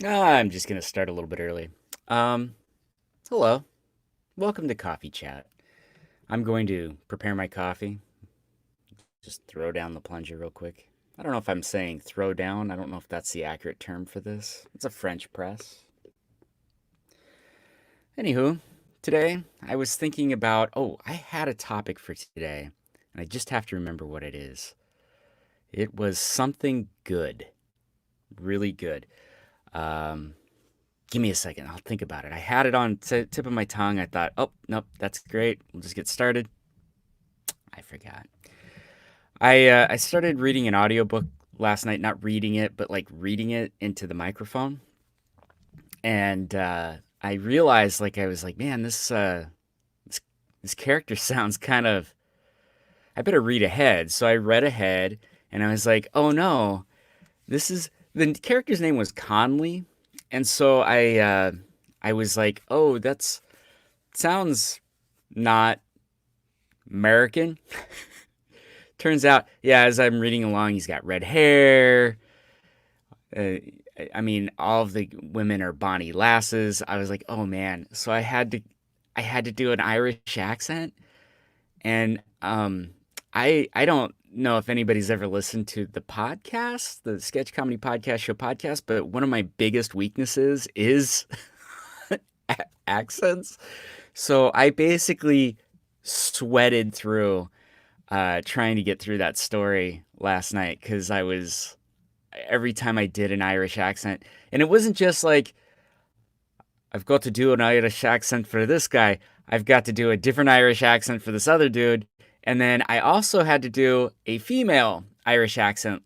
I'm just going to start a little bit early. Um, Hello. Welcome to Coffee Chat. I'm going to prepare my coffee. Just throw down the plunger real quick. I don't know if I'm saying throw down. I don't know if that's the accurate term for this. It's a French press. Anywho, today I was thinking about, I had a topic for today, and I just have to remember what it is. It was something good, really good. Um, Give me a second. I'll think about it. I had it on tip of my tongue. I thought, oh, nope, that's great. We'll just get started. I forgot. I started reading an audiobook last night, not reading it, but like reading it into the microphone. And I realized, like, I was like, man, this, this character sounds kind of, I better read ahead. So I read ahead and I was like, oh no, the character's name was Conley. And so I was like, oh, that's sounds not American. Turns out, yeah, as I'm reading along, he's got red hair. Uh, I mean, all of the women are Bonnie Lasses. I was like, oh man. So I had to do an Irish accent, and I don't know if anybody's ever listened to the podcast, the sketch comedy podcast show podcast, but one of my biggest weaknesses is accents. So I basically sweated through trying to get through that story last night because I was every time I did an Irish accent, and it wasn't just like I've got to do an Irish accent for this guy. I've got to do a different Irish accent for this other dude, and then I also had to do a female Irish accent.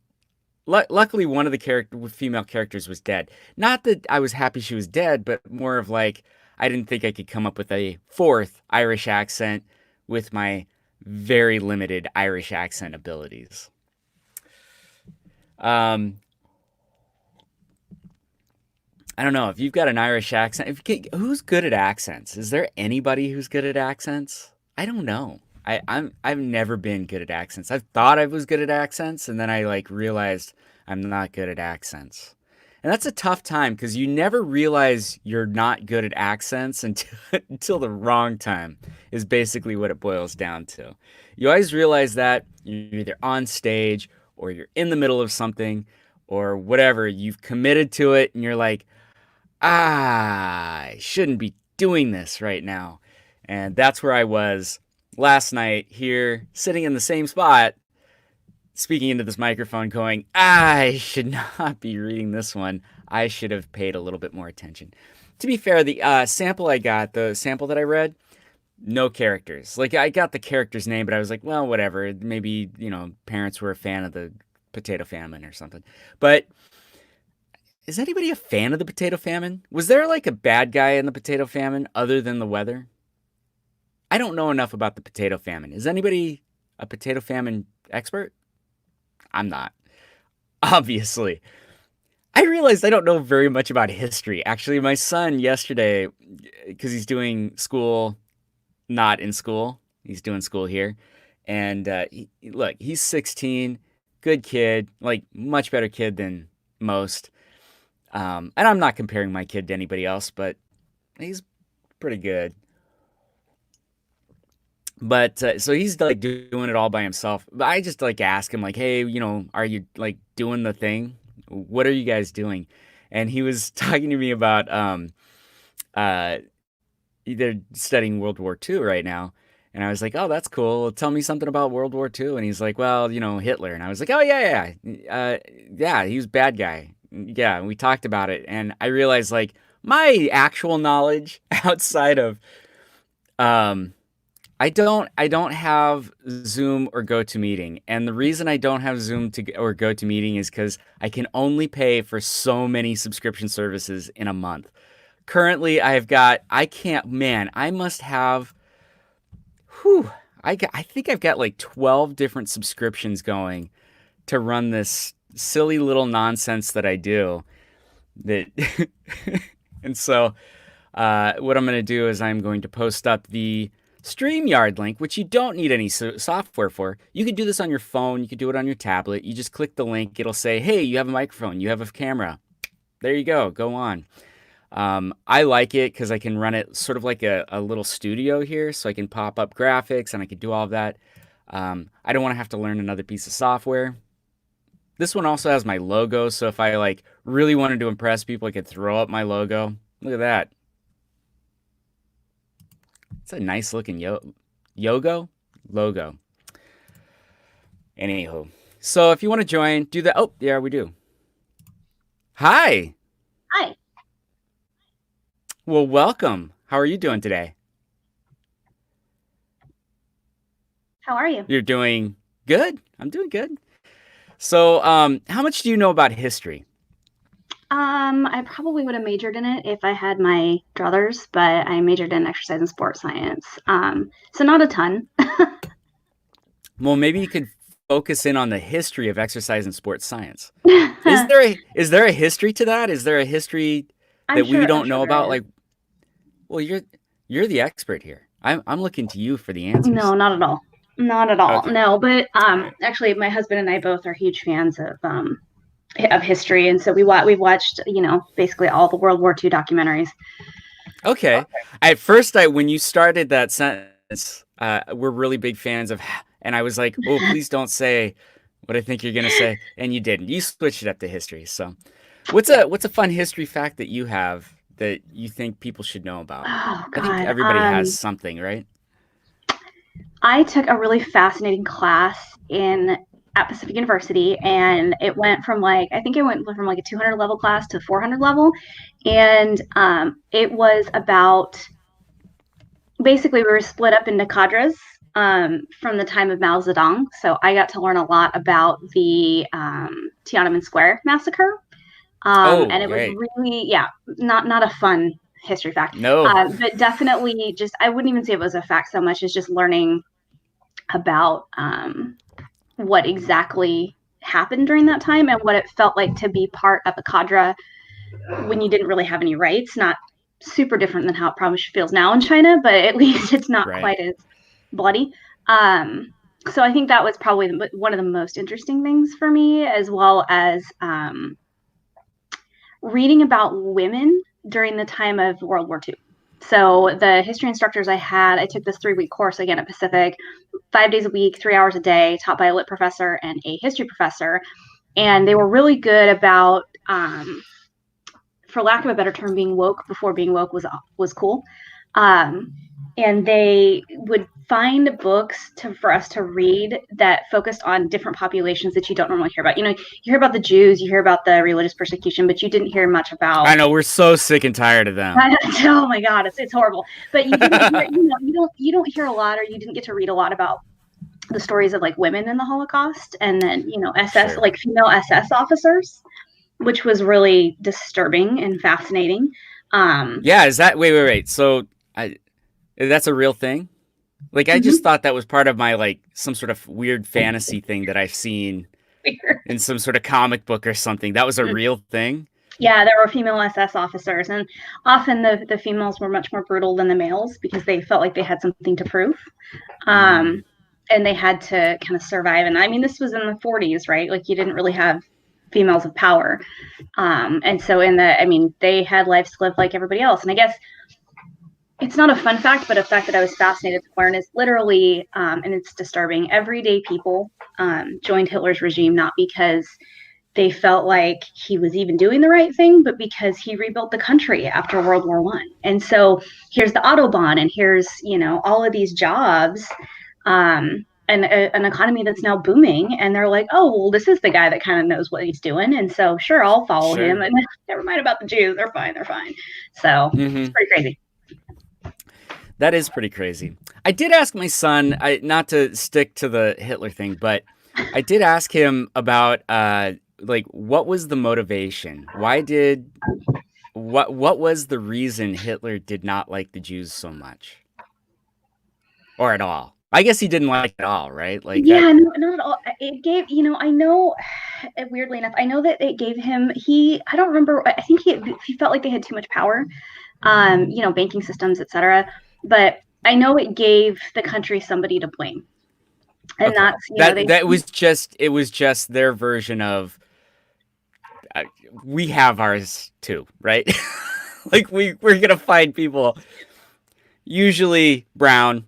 Luckily, one of the female characters was dead. Not that I was happy she was dead, but more of like I didn't think I could come up with a fourth Irish accent with my very limited Irish accent abilities. Um, I don't know if you've got an Irish accent. Who's good at accents? Is there anybody who's good at accents? I don't know. I've never been good at accents. I've thought I was good at accents, and then I like realized I'm not good at accents. And that's a tough time because you never realize you're not good at accents until until the wrong time is basically what it boils down to. You always realize that you're either on stage or you're in the middle of something or whatever. You've committed to it and you're like, I shouldn't be doing this right now. And that's where I was last night here, sitting in the same spot, speaking into this microphone, going, I should not be reading this one. I should have paid a little bit more attention. To be fair, the sample I got, the sample that I read, no characters. Like, I got the character's name, but I was like, well, whatever. Maybe, parents were a fan of the potato famine or something. But is anybody a fan of the potato famine? Was there like a bad guy in the potato famine other than the weather? I don't know enough about the potato famine. Is anybody a potato famine expert? I'm not. Obviously. I realized I don't know very much about history. Actually, my son yesterday, because he's doing school, not in school, he's doing school here. And look, he's 16, good kid, like much better kid than most. And I'm not comparing my kid to anybody else, but he's pretty good. But so he's like doing it all by himself. But I just like ask him like, "Hey, are you like doing the thing? What are you guys doing?" And he was talking to me about uh they're studying World War II right now. And I was like, "Oh, that's cool. Well, tell me something about World War II." And he's like, "Well, Hitler." And I was like, "Oh yeah, he was a bad guy." Yeah, and we talked about it, and I realized like my actual knowledge outside of um I don't have Zoom or GoToMeeting. And the reason I don't have Zoom or GoToMeeting is because I can only pay for so many subscription services in a month. Currently, I can't, man, I must have, whew, I think I've got like 12 different subscriptions going to run this silly little nonsense that I do. That, and so what I'm going to do is I'm going to post up the StreamYard link, which you don't need any software for. You can do this on your phone. You can do it on your tablet. You just click the link. It'll say, hey, you have a microphone. You have a camera. There you go. Go on. I like it because I can run it sort of like a little studio here, so I can pop up graphics and I can do all of that. I don't want to have to learn another piece of software. This one also has my logo, so if I like really wanted to impress people, I could throw up my logo. Look at that. It's a nice looking yogo logo. Anywho, so if you want to join, do that. Oh, yeah, we do. Hi. Hi, Well, welcome. How are you doing today? how are you? You're doing good. I'm doing good. So, how much do you know about history? I probably would have majored in it if I had my druthers, but I majored in exercise and sports science. So not a ton. Well, maybe you could focus in on the history of exercise and sports science. Is there a history to that? Is there a history that we I'm don't sure know about? there is. Like, well, you're the expert here. I'm looking to you for the answers. No, not at all. Not at all. Okay. No, but All right. actually, my husband and I both are huge fans of history, and so we've watched basically all the World War II documentaries. Okay. At first, I when you started that sentence, we're really big fans of, and I was like, oh, please don't say what I think you're gonna say, and you didn't. You switched it up to history. So, Yeah. what's a fun history fact that you have that you think people should know about? Oh I think God. everybody has something, right? I took a really fascinating class in at Pacific University, and it went from like I think it went from like a 200 level class to 400 level, and it was about basically we were split up into cadres from the time of Mao Zedong. So I got to learn a lot about the Tiananmen Square massacre, Oh, and it was great. really not a fun history fact, No, but definitely just I wouldn't even say it was a fact so much as just learning about what exactly happened during that time and what it felt like to be part of a cadre when you didn't really have any rights. Not super different than how it probably feels now in China, but at least it's not right. quite as bloody. So I think that was probably one of the most interesting things for me, as well as reading about women during the time of World War II. So the history instructors I took this 3 week course again at Pacific, 5 days a week, 3 hours a day, taught by a lit professor and a history professor. And they were really good about, for lack of a better term, being woke before being woke was cool. Um, and they would find books for us to read that focused on different populations that you don't normally hear about. You hear about the Jews, you hear about the religious persecution, but you didn't hear much I about. know we're so sick and tired of them. Oh my God, it's horrible. But you didn't hear, you don't hear a lot, or you didn't get to read a lot about the stories of like women in the Holocaust, and then SS, Sure. like female SS officers, which was really disturbing and fascinating. Um, Yeah, is that wait. So, I that's a real thing? Like I just mhm. thought that was part of my like some sort of weird fantasy thing that I've seen in some sort of comic book or something. That was a real thing? Yeah, there were female SS officers, and often the females were much more brutal than the males because they felt like they had something to prove, Mm, um, and they had to kind of survive. And I mean, this was in the 40s, right? Like you didn't really have females of power, and so I mean, they had lives to live like everybody else. And I guess it's not a fun fact, but a fact that I was fascinated to learn is literally, and it's disturbing. Everyday people joined Hitler's regime not because they felt like he was even doing the right thing, but because he rebuilt the country after World War One. And so here's the Autobahn, and here's all of these jobs, and an economy that's now booming. And they're like, oh well, this is the guy that kind of knows what he's doing, and so sure, I'll follow him. sure. And never mind about the Jews, they're fine, they're fine. So it's Hmm. pretty crazy. That is pretty crazy. I did ask my son, not to stick to the Hitler thing, but I did ask him about like what was the motivation? What was the reason Hitler did not like the Jews so much or at all? I guess he didn't like it at all, right? Like that. Yeah, no, not at all. It gave, I know, weirdly enough, I know that it gave him, I don't remember, I think he felt like they had too much power, banking systems, etc. But I know it gave the country somebody to blame. And Okay. that's, That was just it was just their version of we have ours too, right? Like we're gonna find people usually brown.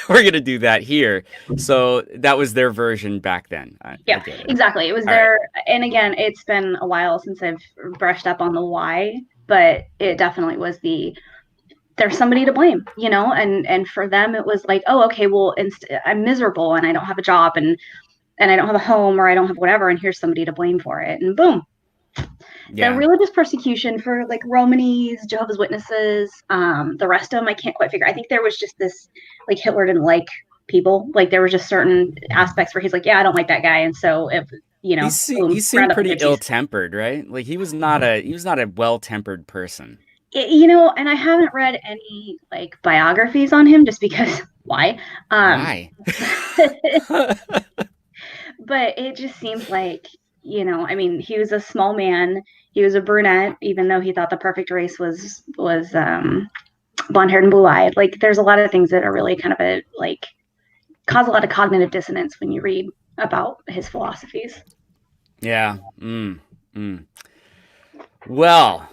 We're gonna do that here. So that was their version back then. I Yeah, get it. exactly. It was All right. there, and again, it's been a while since I've brushed up on the why, but it definitely was there's somebody to blame, and for them it was like, oh, okay, well, I'm miserable and I don't have a job and I don't have a home or I don't have whatever, and here's somebody to blame for it, and boom. The Yeah. religious persecution for like Romanies, Jehovah's Witnesses, the rest of them I can't quite figure. I think there was just this, like, Hitler didn't like people. Like there were just certain aspects where he's like, yeah, I don't like that guy, and so if He boom, seemed round up the pretty good cheese. ill-tempered, right? Like he was not a well-tempered person. And I haven't read any like biographies on him just because why? Um, Why? but it just seems like, I mean, he was a small man. He was a brunette, even though he thought the perfect race was blonde haired and blue eyed. Like, there's a lot of things that are really kind of cause a lot of cognitive dissonance when you read about his philosophies. Yeah. Mm. Well,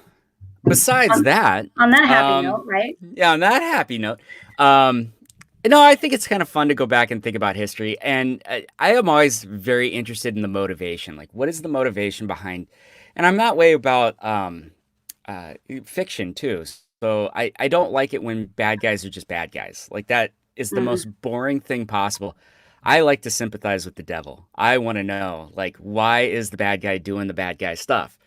besides On, that, on that happy um, note, right? yeah, on that happy note, um, I think it's kind of fun to go back and think about history, and I am always very interested in the motivation. Like, what is the motivation behind? And I'm that way about uh, fiction too. So I don't like it when bad guys are just bad guys. Like that is the Mm-hmm. most boring thing possible. I like to sympathize with the devil. I want to know, like, why is the bad guy doing the bad guy stuff?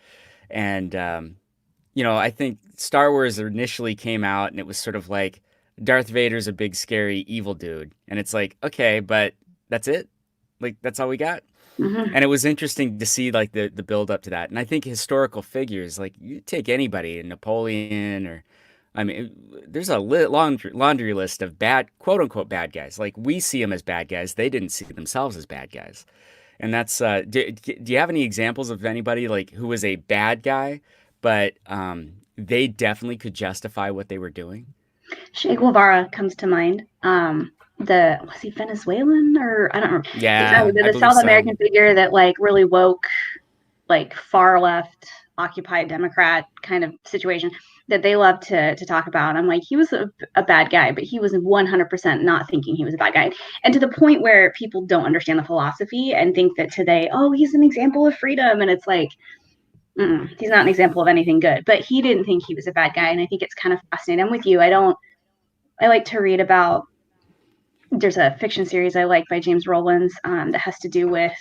And I think Star Wars initially came out and it was sort of like Darth Vader's a big scary evil dude, and it's like, okay, but that's it. Like that's all we got. Mm-hmm. And it was interesting to see like the build up to that. And I think historical figures, like you take anybody, Napoleon or I mean, there's a laundry list of bad, quote unquote, bad guys. Like we see them as bad guys. They didn't see themselves as bad guys. And that's, do you have any examples of anybody like who was a bad guy, but they definitely could justify what they were doing? Che Guevara comes to mind. Was he Venezuelan, or I don't remember exactly, Yeah, but I the believe South so. American figure that like really woke, like far left, occupied Democrat kind of situation that they love to talk about. I'm like, he was a bad guy, but he was 100% not thinking he was a bad guy, and to the point where people don't understand the philosophy and think that today, oh, he's an example of freedom, and it's like, he's not an example of anything good. But he didn't think he was a bad guy, and I think it's kind of fascinating. I'm with you. I like to read about, there's a fiction series I like by James Rowlands, that has to do with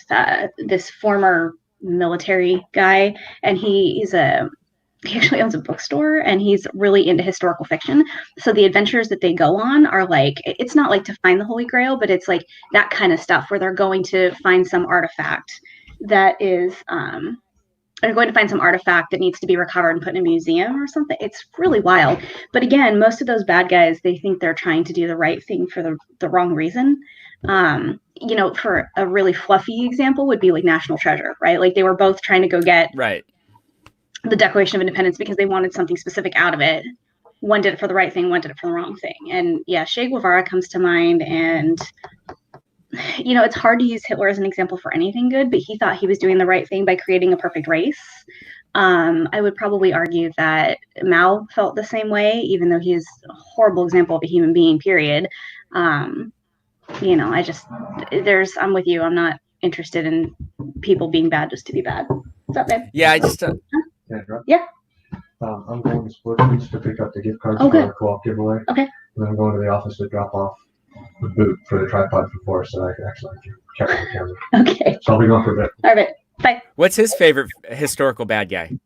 this former military guy, and he actually owns a bookstore and he's really into historical fiction. So the adventures that they go on are like, it's not like to find the Holy Grail, but it's like that kind of stuff where they're going to find some artifact that is are going to find some artifact that needs to be recovered and put in a museum or something. It's really wild. But again, most of those bad guys, they think they're trying to do the right thing for the wrong reason. For a really fluffy example would be like National Treasure, right? Like they were both trying to go get Right. the Declaration of Independence because they wanted something specific out of it. One did it for the right thing, one did it for the wrong thing. And yeah, Che Guevara comes to mind. And it's hard to use Hitler as an example for anything good, but he thought he was doing the right thing by creating a perfect race. I would probably argue that Mao felt the same way, even though he is a horrible example of a human being, period. Um, I'm with you. I'm not interested in people being bad just to be bad. What's up, babe? Yeah, I just Yeah. I'm going to Sport Foods to pick up the gift cards Oh, for good. our co-op giveaway. Okay. And then I'm going to the office to drop off the boot for the tripod for Forrest so I can actually check out the camera. Okay. So I'll be gone for a bit. All right. Bye. what's his favorite historical bad guy?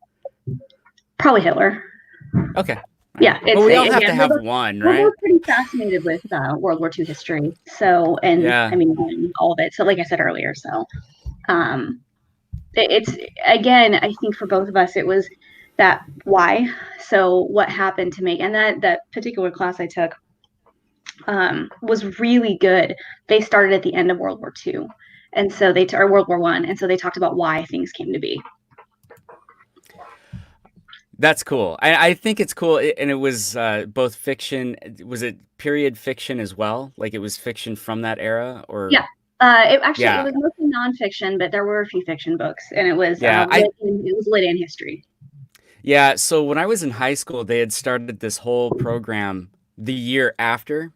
Probably Hitler. Okay. Yeah. Well, we all have to again, have one, we're right? both pretty fascinated with World War II history. So, and Yeah. I mean, all of it. So, like I said earlier, um, it's, again, I think for both of us, it was that why. So, what happened to make, and that particular class I took was really good. They started at the end of World War II. And so or World War I. And so they talked about why things came to be. That's cool. I think it's cool, and it was both fiction. Was it period fiction as well? Like it was fiction from that era, or Yeah. It Yeah, was mostly nonfiction, but there were a few fiction books, and it was yeah, lit in history. yeah. So when I was in high school, they had started this whole program the year after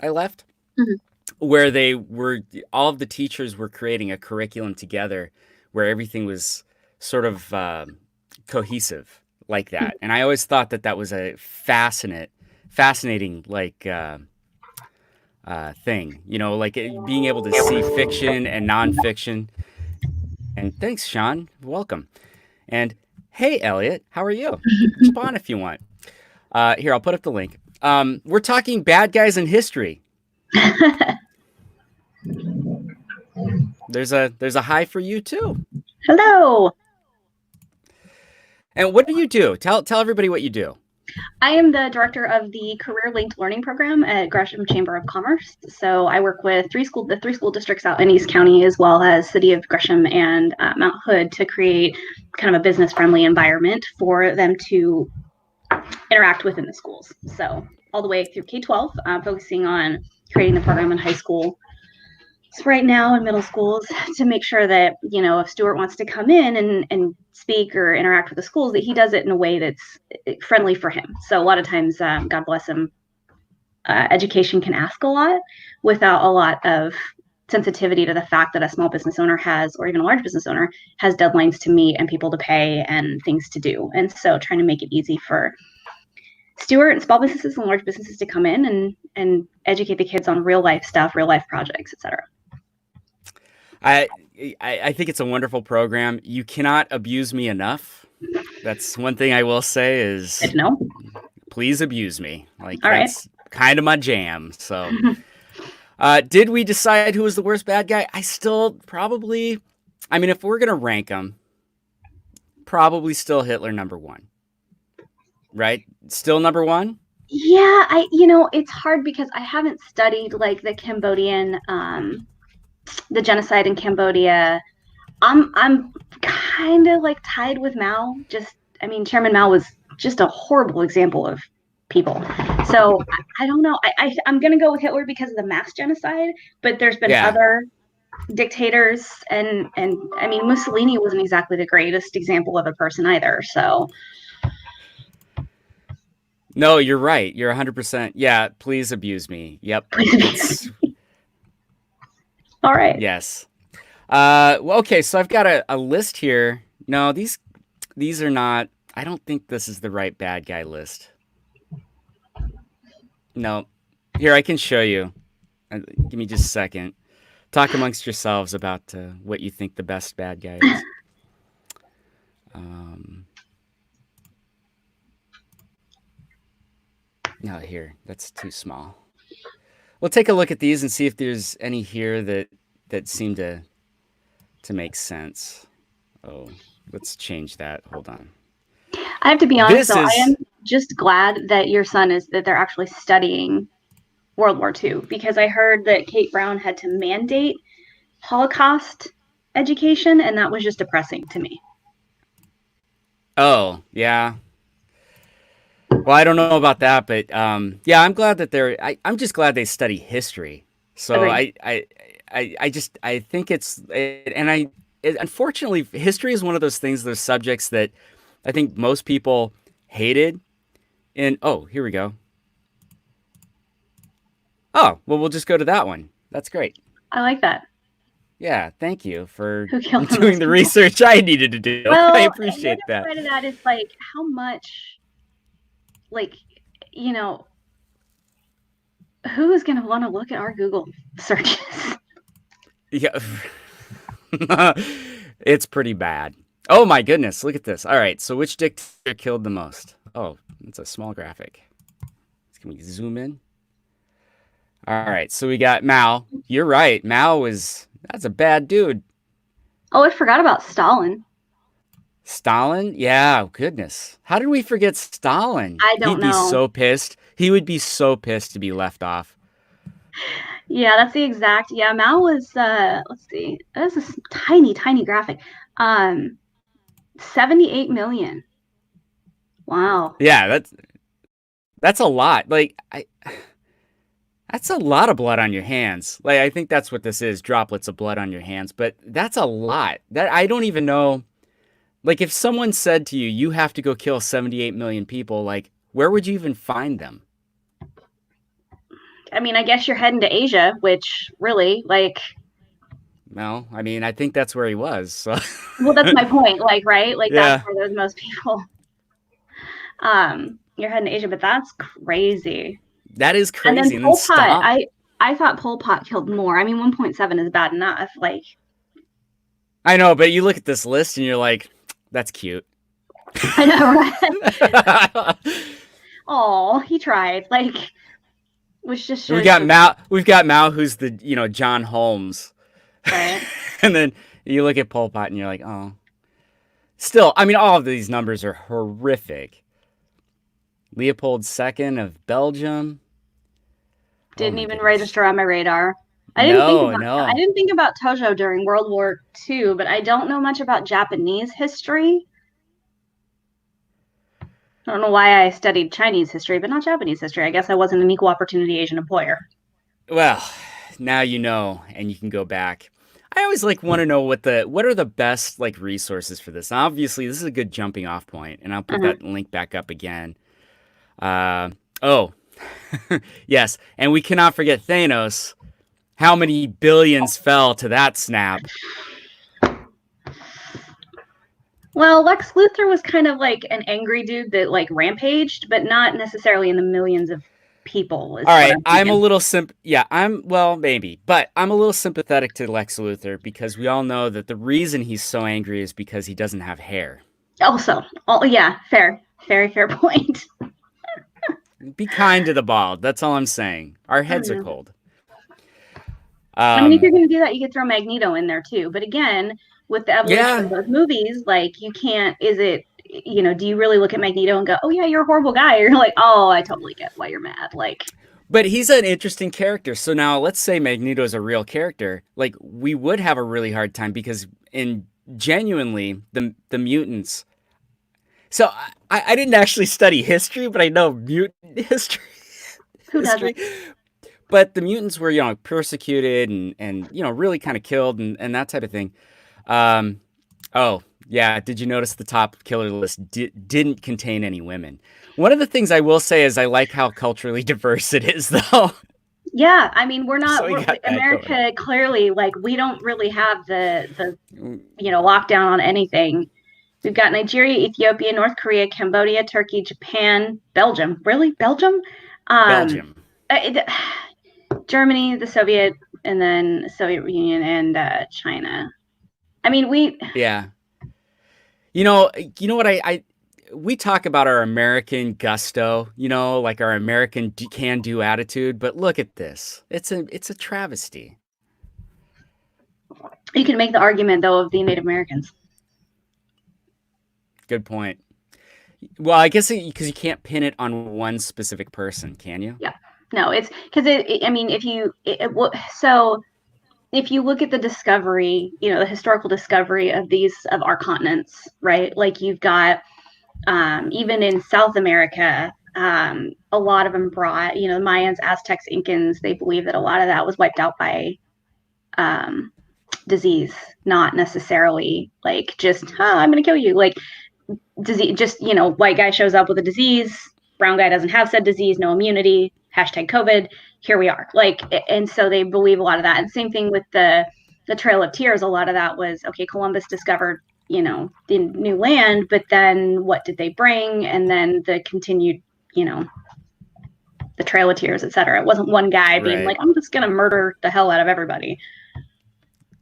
I left, Mhm. where they were all of the teachers were creating a curriculum together, where everything was sort of cohesive like that. And I always thought that that was a fascinating thing. You know, like being able to see fiction and nonfiction. And thanks, Sean. Welcome. And hey, Elliot, how are you? Jump on if you want. Here, I'll put up the link. We're talking bad guys in history. There's a hi for you too. Hello. And what do you do? Tell everybody what you do. I am the director of the Career Linked Learning Program at Gresham Chamber of Commerce. So I work with the three school districts out in East County, as well as City of Gresham and Mount Hood, to create kind of a business friendly environment for them to interact with in the schools. So all the way through K-12, focusing on creating the program in high school. So right now in middle schools, to make sure that, if Stuart wants to come in and speak or interact with the schools, that he does it in a way that's friendly for him. So a lot of times, God bless him, education can ask a lot without a lot of sensitivity to the fact that a small business owner has, or even a large business owner has, deadlines to meet and people to pay and things to do. And so trying to make it easy for Stuart and small businesses and large businesses to come in and educate the kids on real life stuff, real life projects, etc. I I think it's a wonderful program. You cannot abuse me enough. That's one thing I will say Good is to know. please abuse me. Like All right. that's kind of my jam. So, did we decide who was the worst bad guy? I still probably, I mean, if we're gonna rank them, probably still Hitler number one, right? Still number one. Yeah, it's hard because I haven't studied like the Cambodian, the genocide in Cambodia. I'm kind of like tied with Mao. Chairman Mao was just a horrible example of people. So I don't know. I'm gonna go with Hitler because of the mass genocide, but there's been Yeah. other dictators, and I mean Mussolini wasn't exactly the greatest example of a person either. So No, you're right. You're 100%. Yeah, please abuse me. Yep. It's all right. yes. Well, okay, so I've got a list here. No, these are not. I don't think this is the right bad guy list. No. Here, I can show you. Give me just a second. Talk amongst yourselves about what you think the best bad guy is. Um, no, here. That's too small. We'll take a look at these and see if there's any here that seem to make sense. Oh, let's change that. Hold on. I have to be honest This though, I is am just glad that your son is that they're actually studying World War II, because I heard that Kate Brown had to mandate Holocaust education, and that was just depressing to me. oh, yeah. Well, I don't know about that, but yeah, I'm glad that I'm just glad they study history. So Agreed. I think unfortunately, history is one of those subjects that I think most people hated. And oh, here we go. Oh, well, we'll just go to that one. That's great. I like that. Yeah, thank you for Who killed the doing most the people? research I needed to do. Well, I and the appreciate other that. side of that is like how much, like, you know, who is going to want to look at our Google searches? Yeah. It's pretty bad. Oh my goodness, look at this. All right, so which dictator killed the most? Oh, it's a small graphic. Can we zoom in? All right, so we got Mao. You're right. That's a bad dude. Oh, I forgot about Stalin. Stalin? Yeah, goodness. How did we forget Stalin? I don't He'd be know. so pissed. He would be so pissed to be left off. Yeah, that's the exact. Yeah, Mao was. Let's see. That's a tiny, tiny graphic. 78 million. Wow. Yeah, that's a lot. Like That's a lot of blood on your hands. Like I think that's what this is, droplets of blood on your hands, but that's a lot. That I don't even know. Like if someone said to you, you have to go kill 78 million people, like where would you even find them? I mean, I guess you're heading to Asia, which really, like, Well, I mean, I think that's where he was. So well, that's my point. Like, right? Like that's yeah, where there's most people. You're heading to Asia, but that's crazy. that is And then crazy. And then Pol Pot, stop. I thought Pol Pot killed more. I mean, 1.7 is bad enough. Like, I know, but you look at this list and you're like, that's cute. I know, right? Oh, he tried. Like, which just We shows got you, Mao. We've got Mao, who's the John Holmes, right? and then you look at Pol Pot and you're like, oh. Still, I mean, all of these numbers are horrific. Leopold II of Belgium. Oh Didn't my even goodness. register on my radar. No, I no. didn't think about Tojo during World War II, but I don't know much about Japanese history. I don't know why I studied Chinese history, but not Japanese history. I guess I wasn't an equal opportunity Asian employer. Well, now you know, and you can go back. I always like want to know what are the best like resources for this. Obviously, this is a good jumping off point, and I'll put Mhm. that link back up again. Oh, yes, and we cannot forget Thanos. How many billions fell to that snap? Well, Lex Luthor was kind of like an angry dude that like rampaged, but not necessarily in the millions of people, is All what right, I'm I'm a thinking. little yeah, well, maybe, but I'm a little sympathetic to Lex Luthor because we all know that the reason he's so angry is because he doesn't have hair. Also, oh yeah, fair, very fair point. Be kind to the bald. That's all I'm saying. Our I don't heads are know. cold. I mean, if you're Um, going to do that, you could throw Magneto in there too. But again, with the evolution of yeah, those movies, like you can't. Is it? You know, do you really look at Magneto and go, "Oh yeah, you're a horrible guy"? Or you're like, "Oh, I totally get why you're mad." Like, but he's an interesting character. So now let's say Magneto is a real character. Like we would have a really hard time because in genuinely the mutants. So I didn't actually study history, but I know mutant history. who doesn't? history. But the mutants were persecuted and really kind of killed and that type of thing. Um, oh yeah, did you notice the top killer list didn't contain any women? One of the things I will say is I like how culturally diverse it is, though. Yeah, I mean, we're So not. we got that going on. America clearly like we don't really have the lockdown on anything. We've got Nigeria, Ethiopia, North Korea, Cambodia, Turkey, Japan, Belgium. Really, Belgium? Um, Belgium. it, Germany, the Soviet, and then Soviet Union and China. I mean, Yeah. You know what I we talk about our American gusto, like our American can-do attitude, but look at this. It's a travesty. you can make the argument though of the Native Americans. Good point. Well, I guess because you can't pin it on one specific person, can you? Yeah, no, it's because I mean, so if you look at the discovery, the historical discovery of our continents, right? Like you've got even in South America, a lot of them brought, the Mayans, Aztecs, Incans. They believe that a lot of that was wiped out by um, disease, not necessarily like just, I'm going to kill you. Like disease, just, white guy shows up with a disease, brown guy doesn't have said disease, no immunity, hashtag COVID. Here we are. Like, and so they believe a lot of that. And same thing with the Trail of Tears. A lot of that was, okay, Columbus discovered the new land, but then what did they bring? And then the continued, the Trail of Tears, etc. It wasn't one guy being like, Right. I'm just gonna murder the hell out of everybody.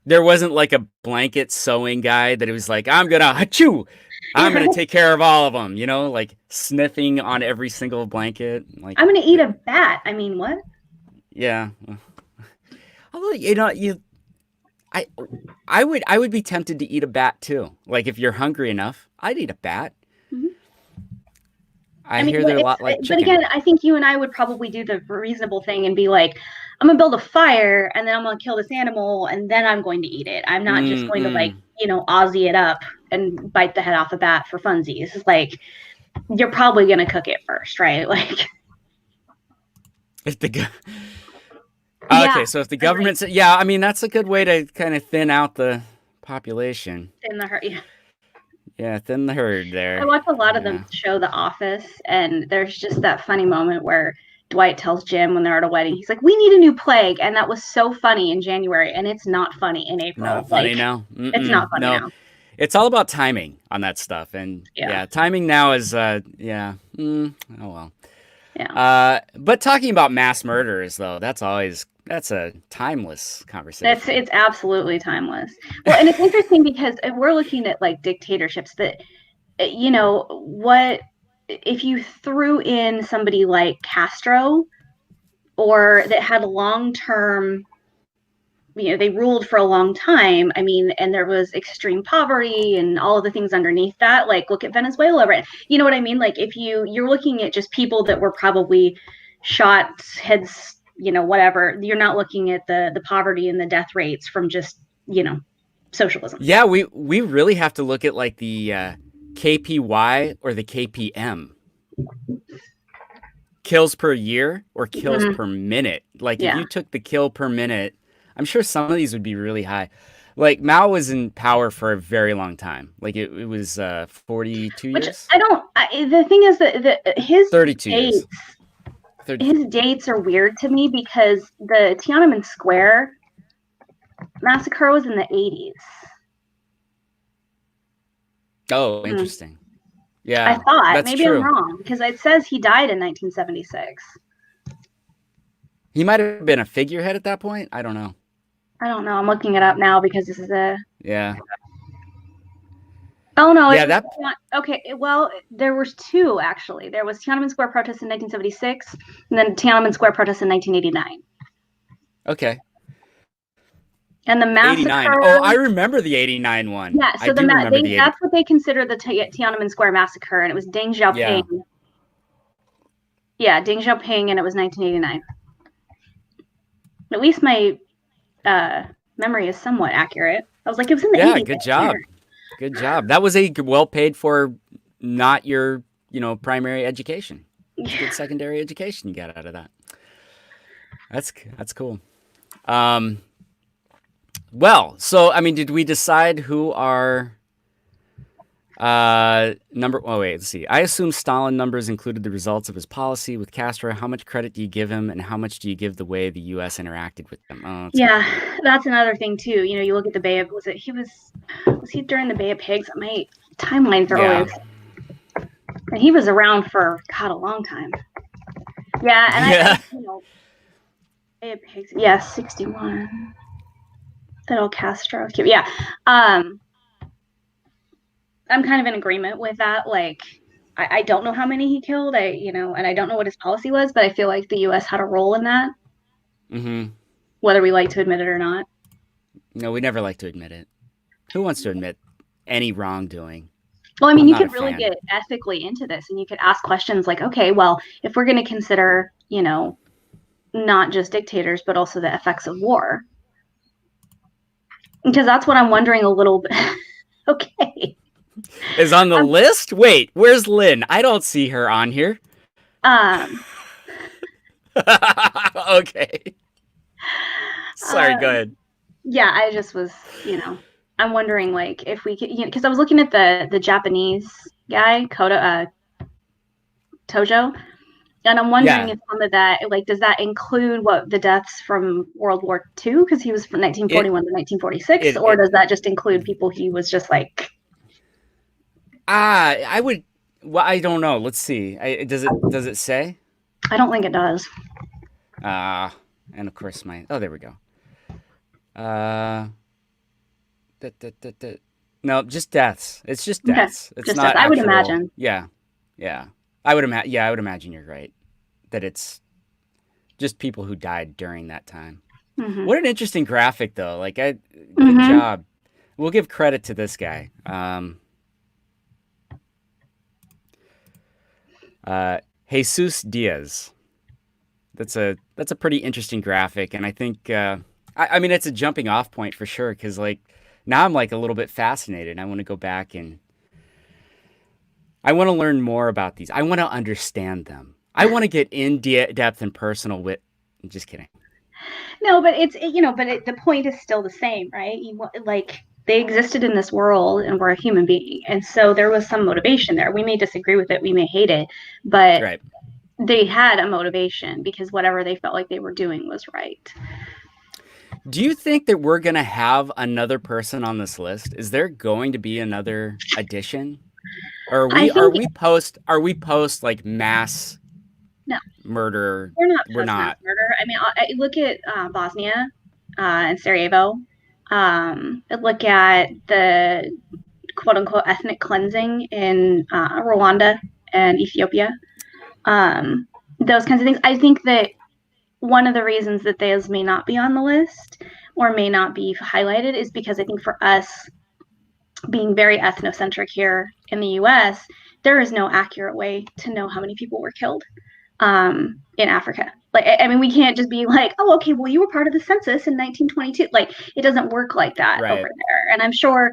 There wasn't like a blanket sewing guy that it was like, I'm gonna achoo, I'm gonna take care of all of them, like sniffing on every single blanket. Like, I'm gonna eat a bat. I mean, what? yeah. Although, I, I would be tempted to eat a bat too. Like if you're hungry enough, I'd eat a bat. Mhm. I I mean, hear they're a lot like but chicken. again, I think you and I would probably do the reasonable thing and be like, I'm gonna build a fire and then I'm gonna kill this animal and then I'm going to eat it. I'm not just going to like, Mm-mm. Aussie it up and bite the head off a bat for funsies. Like, you're probably gonna cook it first, right? Like, If the Yeah, Okay, so if the and like government's, yeah, I mean, that's a good way to kind of thin out the population. in the hurt. Yeah. Yeah, thin the herd I there. watch a lot of the Yeah. show The Office, and there's just that funny moment where Dwight tells Jim when they're at a wedding, he's like, "We need a new plague," and that was so funny in January, and it's not funny in April. Not funny Like, now. it's not funny No, now. it's all about timing on that stuff, and Yeah, yeah, timing now is yeah. Oh well. yeah. But talking about mass murderers though, that's a timeless That's conversation. it's absolutely timeless. Well, and it's interesting because we're looking at like dictatorships, but what if you threw in somebody like Castro or that had long term, they ruled for a long time. I mean, and there was extreme poverty and all of the things underneath that. Like, look at Venezuela, right? You know what I mean? Like, if you're looking at just people that were probably shot, heads, whatever. You're not looking at the poverty and the death rates from just socialism. Yeah, we really have to look at like the KPY or the KPM, kills per year or kills Mm-hmm. per minute. Like if Yeah. you took the kill per minute, I'm sure some of these would be really high. Like Mao was in power for a very long time. Like it was 42 Which years, the thing is that 32 years, 30. his dates are weird to me because the Tiananmen Square massacre was in the 80s. Oh, Hmm. interesting. I Yeah, thought. that's Maybe I'm true. wrong because it says he died in 1976. He might have been a figurehead at that point. I don't know. I don't know. I'm looking it up now because this is a. Yeah. Oh no, Yeah, it was that not okay. Well, there was two actually. There was Tiananmen Square protests in 1976, and then Tiananmen Square protests in 1989. okay. And the 89. Oh, I massacre. remember the 89 one. Yeah, I so do remember the 80. that's what they consider the Tiananmen Square massacre, and it was Deng Yeah. Xiaoping. Yeah, Deng Xiaoping, and it was 1989. At least my memory is somewhat accurate. I was like, it was in the Yeah, 80s. good job. Good job. That was a well paid for, not your, primary education. It's good secondary education you got out of that. That's cool. Well, so I mean, did we decide who our number? Oh wait, let's see. I assume Stalin numbers included the results of his policy with Castro. How much credit do you give him, and how much do you give the way the U.S. interacted with them? Oh, that's Yeah, that's another thing too. You look at the Bay of was he during the Bay of Pigs? My timelines are yeah, always, and he was around for God a long time. Yeah, and yeah. Bay of Pigs. Yeah, 61. Fidel Castro. Yeah, I'm kind of in agreement with that. Like, I don't know how many he killed. And I don't know what his policy was, but I feel like the U.S. had a role in that, Mm-hmm. whether we like to admit it or not. No, we never like to admit it. Who wants to admit any wrongdoing? Well, I mean, I'm you not a could really fan. get ethically into this, and you could ask questions like, okay, well, if we're going to consider, not just dictators, but also the effects of war, because that's what I'm wondering a little bit. Okay. Is on the list? Wait, where's Lynn? I don't see her on here. Um, Okay. Sorry, go uh, ahead. yeah, I just was, I'm wondering like if we could, because I was looking at the Japanese guy, Tojo, and I'm wondering Yeah. if some of that, like, does that include the deaths from World War II? Because he was from 1941 to 1946, It or does that just include people he was just like, I would. Well, I don't know. Let's see. Does it say? I don't think it does. And of course oh, there we go. Uh, no, just deaths. It's just Okay. deaths. It's Just not I would actual. imagine. Yeah, yeah. I would imagine. Yeah, I would imagine you're right. That it's just people who died during that time. Mm-hmm. What an interesting graphic, though. Like, good Mm-hmm. job. We'll give credit to this guy. Jesus Diaz. That's a pretty interesting graphic, and I think I mean it's a jumping off point for sure. Because like now I'm like a little bit fascinated. I want to go back and I want to learn more about these. I want to understand them. I want to get in depth and personal with. Just kidding. No, but the point is still the same, right? Like they existed in this world and were a human being, and so there was some motivation there. We may disagree with it, we may hate it, but Right. they had a motivation because whatever they felt like they were doing was right. Do you think that we're going to have another person on this list? Is there going to be another addition? Or I are think we post like mass no, murder? we're not We're post mass not. murder. I mean, I look at Bosnia and Sarajevo. I look at the quote unquote ethnic cleansing in Rwanda and Ethiopia. Those kinds of things. I think that one of the reasons that those may not be on the list or may not be highlighted is because I think for us being very ethnocentric here in the US, there is no accurate way to know how many people were killed in Africa. Like, I mean, we can't just be like, oh, okay, well, you were part of the census in 1922. Like, it doesn't work like that over Right. there. And I'm sure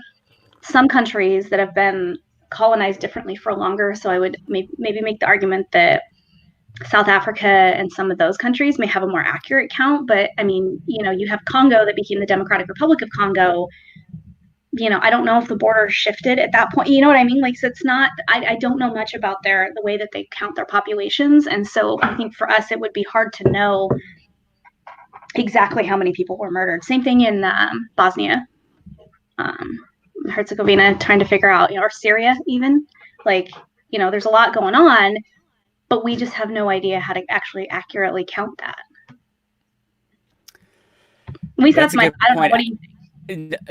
some countries that have been colonized differently for longer. So I would maybe make the argument that South Africa and some of those countries may have a more accurate count. But I mean, you have Congo that became the Democratic Republic of Congo. I don't know if the border shifted at that point. You know what I mean? Like, so it's not, I don't know much about the way that they count their populations. And so I think for us, it would be hard to know exactly how many people were murdered. Same thing in Bosnia, Herzegovina, trying to figure out, or Syria even. Like, there's a lot going on, but we just have no idea how to actually accurately count that. At least That's that's a my, good I don't know, point. what do you think?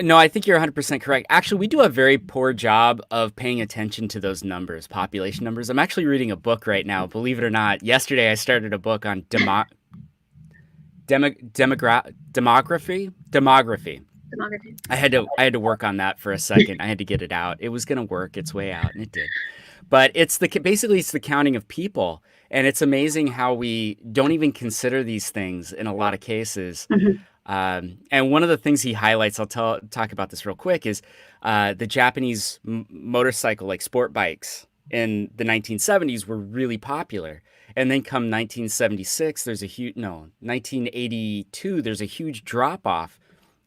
No, I think you're 100% correct. Actually, we do a very poor job of paying attention to those numbers, population numbers. I'm actually reading a book right now, believe it or not. Yesterday, I started a book on demography. Demography. I had to work on that for a second. I had to get it out. It was gonna work its way out, and it did. But basically it's the counting of people, and it's amazing how we don't even consider these things in a lot of cases. Mm-hmm. And one of the things he highlights, I'll talk about this real quick, is the Japanese motorcycle, like sport bikes in the 1970s were really popular. And then come 1976, 1982, there's a huge drop off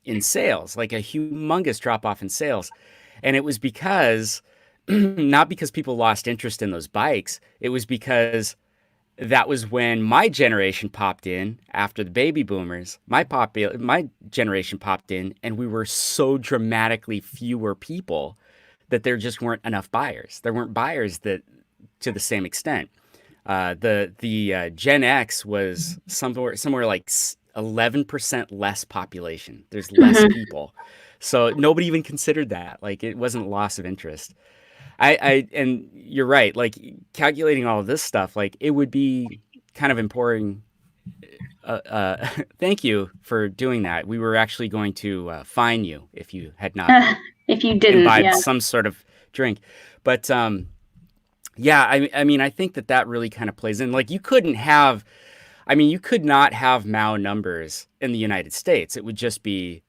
in sales, like a humongous drop off in sales. And it was because, not because people lost interest in those bikes, it was because that was when my generation popped in after the baby boomers. My generation popped in, and we were so dramatically fewer people that there just weren't enough buyers. There weren't buyers that to the same extent. The Gen X was somewhere like 11% less population. There's less Mm-hmm. people, so nobody even considered that. Like it wasn't loss of interest. And you're right. Like calculating all of this stuff, like it would be kind of important. Thank you for doing that. We were actually going to fine you if you had not If you didn't, imbibed yeah. some sort of drink. But yeah, I mean, I think that really kind of plays in. Like you couldn't have, I mean, you could not have Mao numbers in the United States. It would just be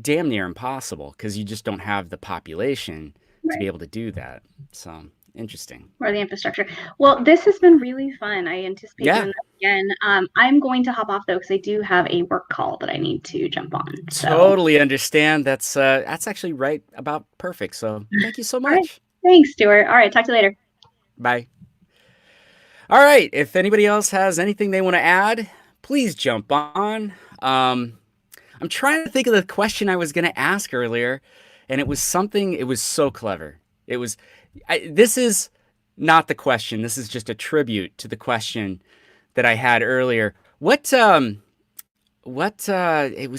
damn near impossible because you just don't have the population to be Right. able to do that. So interesting. Or the infrastructure. Well, this has been really fun. I anticipate doing Yeah, that again. I'm going to hop off though because I do have a work call that I need to jump on. So, all totally understand. That's actually right about perfect. So thank you so right. much. Thanks, Stuart. All right. Talk to you later. Bye. All right. If anybody else has anything they want to add, please jump on. I'm trying to think of the question I was going to ask earlier, and it was something. It was so clever. It was. This is not the question. This is just a tribute to the question that I had earlier. It was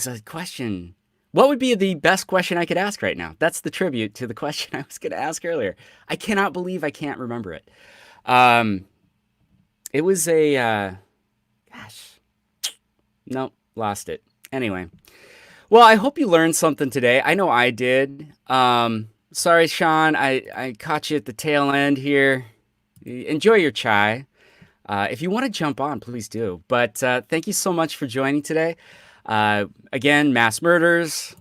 a question. What would be the best question I could ask right now? That's the tribute to the question I was going to ask earlier. I cannot believe I can't remember it. Um, it was a, gosh, nope, lost it. Anyway, well, I hope you learned something today. I know I did. Sorry, Sean, I caught you at the tail end here. Enjoy your chai. If you want to jump on, please do. But thank you so much for joining today. Again, mass murders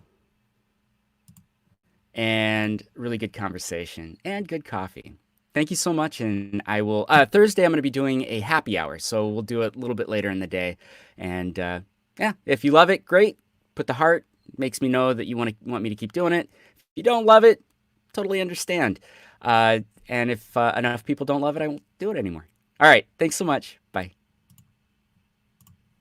and really good conversation and good coffee. Thank you so much. And I will, Thursday, I'm going to be doing a happy hour. So we'll do it a little bit later in the day. And Yeah, if you love it, great. Put the heart. Makes me know that you want me to keep doing it. If you don't love it, totally understand. And if enough people don't love it, I won't do it anymore. All right. Thanks so much.